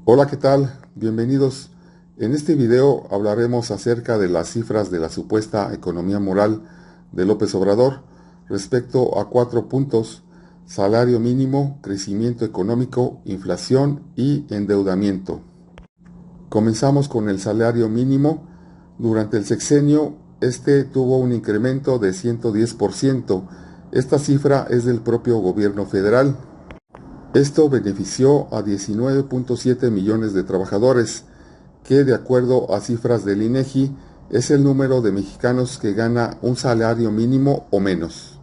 Hola, ¿qué tal? Bienvenidos. En este video hablaremos acerca de las cifras de la supuesta economía moral de López Obrador respecto a 4 puntos: salario mínimo, crecimiento económico, inflación y endeudamiento. Comenzamos con el salario mínimo. Durante el sexenio, este tuvo un incremento de 110%. Esta cifra es del propio gobierno federal. Esto benefició a 19.7 millones de trabajadores, que de acuerdo a cifras del INEGI es el número de mexicanos que gana un salario mínimo o menos.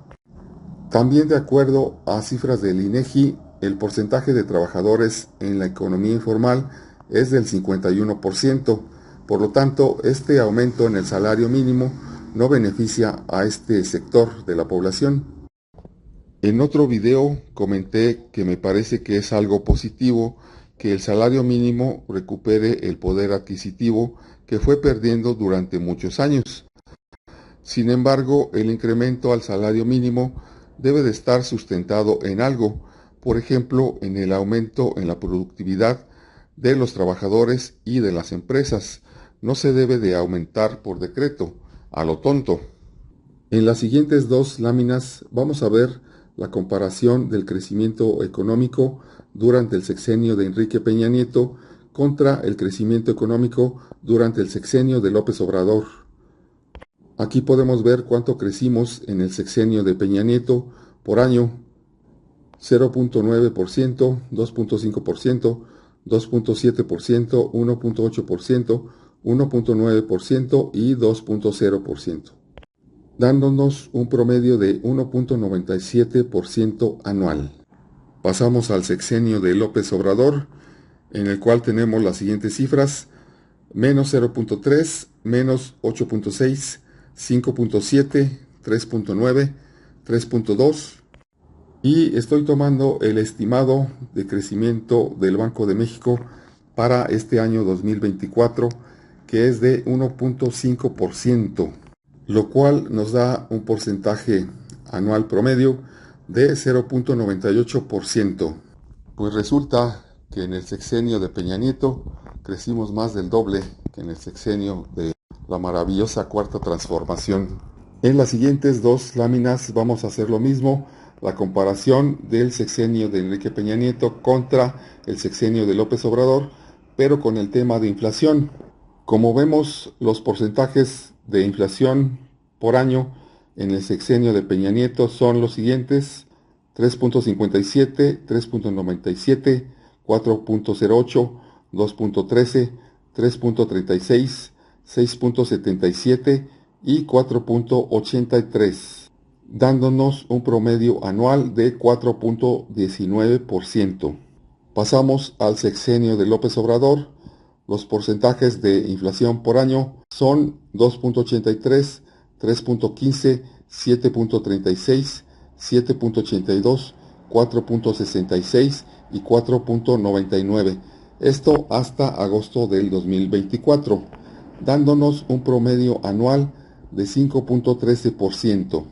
También de acuerdo a cifras del INEGI, el porcentaje de trabajadores en la economía informal es del 51%. Por lo tanto, este aumento en el salario mínimo no beneficia a este sector de la población. En otro video comenté que me parece que es algo positivo que el salario mínimo recupere el poder adquisitivo que fue perdiendo durante muchos años. Sin embargo, el incremento al salario mínimo debe de estar sustentado en algo, por ejemplo, en el aumento en la productividad de los trabajadores y de las empresas. No se debe de aumentar por decreto, a lo tonto. En las siguientes dos láminas vamos a ver la comparación del crecimiento económico durante el sexenio de Enrique Peña Nieto contra el crecimiento económico durante el sexenio de López Obrador. Aquí podemos ver cuánto crecimos en el sexenio de Peña Nieto por año: 0.9%, 2.5%, 2.7%, 1.8%, 1.9% y 2.0%. dándonos un promedio de 1.97% anual. Pasamos al sexenio de López Obrador, en el cual tenemos las siguientes cifras: menos 0.3, menos 8.6, 5.7, 3.9, 3.2, y estoy tomando el estimado de crecimiento del Banco de México para este año 2024, que es de 1.5%. lo cual nos da un porcentaje anual promedio de 0.98%. Pues resulta que en el sexenio de Peña Nieto crecimos más del doble que en el sexenio de la maravillosa Cuarta Transformación. En las siguientes dos láminas vamos a hacer lo mismo, la comparación del sexenio de Enrique Peña Nieto contra el sexenio de López Obrador, pero con el tema de inflación. Como vemos, los porcentajes de inflación por año en el sexenio de Peña Nieto son los siguientes: 3.57, 3.97, 4.08, 2.13, 3.36, 6.77 y 4.83, dándonos un promedio anual de 4.19%. Pasamos al sexenio de López Obrador. Los porcentajes de inflación por año son 2.83, 3.15, 7.36, 7.82, 4.66 y 4.99. Esto hasta agosto del 2024, dándonos un promedio anual de 5.13%.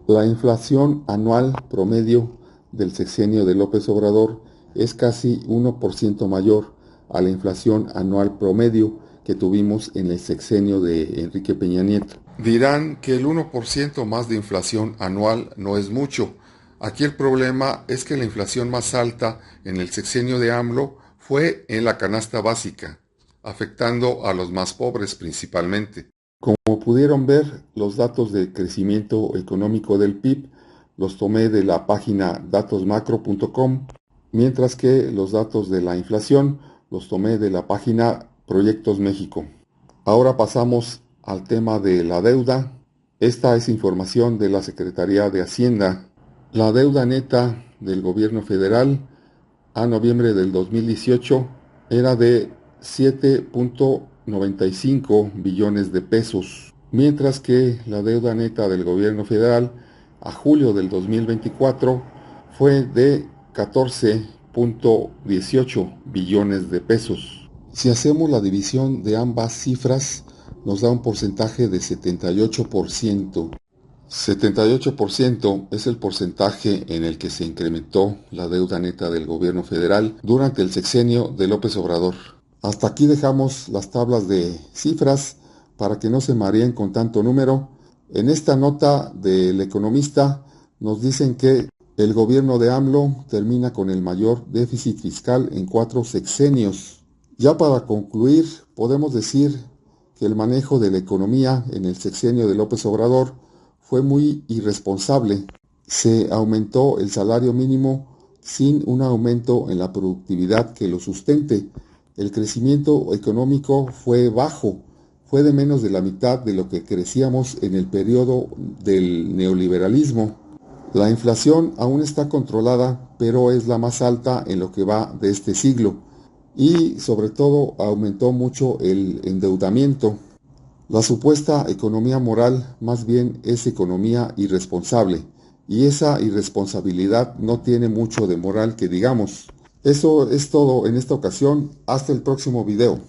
La inflación anual promedio del sexenio de López Obrador es casi 1% mayor a la inflación anual promedio que tuvimos en el sexenio de Enrique Peña Nieto. Dirán que el 1% más de inflación anual no es mucho. Aquí el problema es que la inflación más alta en el sexenio de AMLO fue en la canasta básica, afectando a los más pobres principalmente. Como pudieron ver, los datos de crecimiento económico del PIB los tomé de la página datosmacro.com, mientras que los datos de la inflación los tomé de la página Proyectos México. Ahora pasamos al tema de la deuda. Esta es información de la Secretaría de Hacienda. La deuda neta del gobierno federal a noviembre del 2018 era de 7.95 billones de pesos, mientras que la deuda neta del gobierno federal a julio del 2024 fue de 14.18 billones de pesos. Si hacemos la división de ambas cifras, nos da un porcentaje de 78%. 78% es el porcentaje en el que se incrementó la deuda neta del gobierno federal durante el sexenio de López Obrador. Hasta aquí dejamos las tablas de cifras para que no se mareen con tanto número. En esta nota del Economista nos dicen que el gobierno de AMLO termina con el mayor déficit fiscal en 4 sexenios. Ya para concluir, podemos decir que el manejo de la economía en el sexenio de López Obrador fue muy irresponsable. Se aumentó el salario mínimo sin un aumento en la productividad que lo sustente. El crecimiento económico fue bajo, fue de menos de la mitad de lo que crecíamos en el periodo del neoliberalismo. La inflación aún está controlada, pero es la más alta en lo que va de este siglo. Y sobre todo aumentó mucho el endeudamiento. La supuesta economía moral más bien es economía irresponsable, y esa irresponsabilidad no tiene mucho de moral que digamos. Eso es todo en esta ocasión. Hasta el próximo video.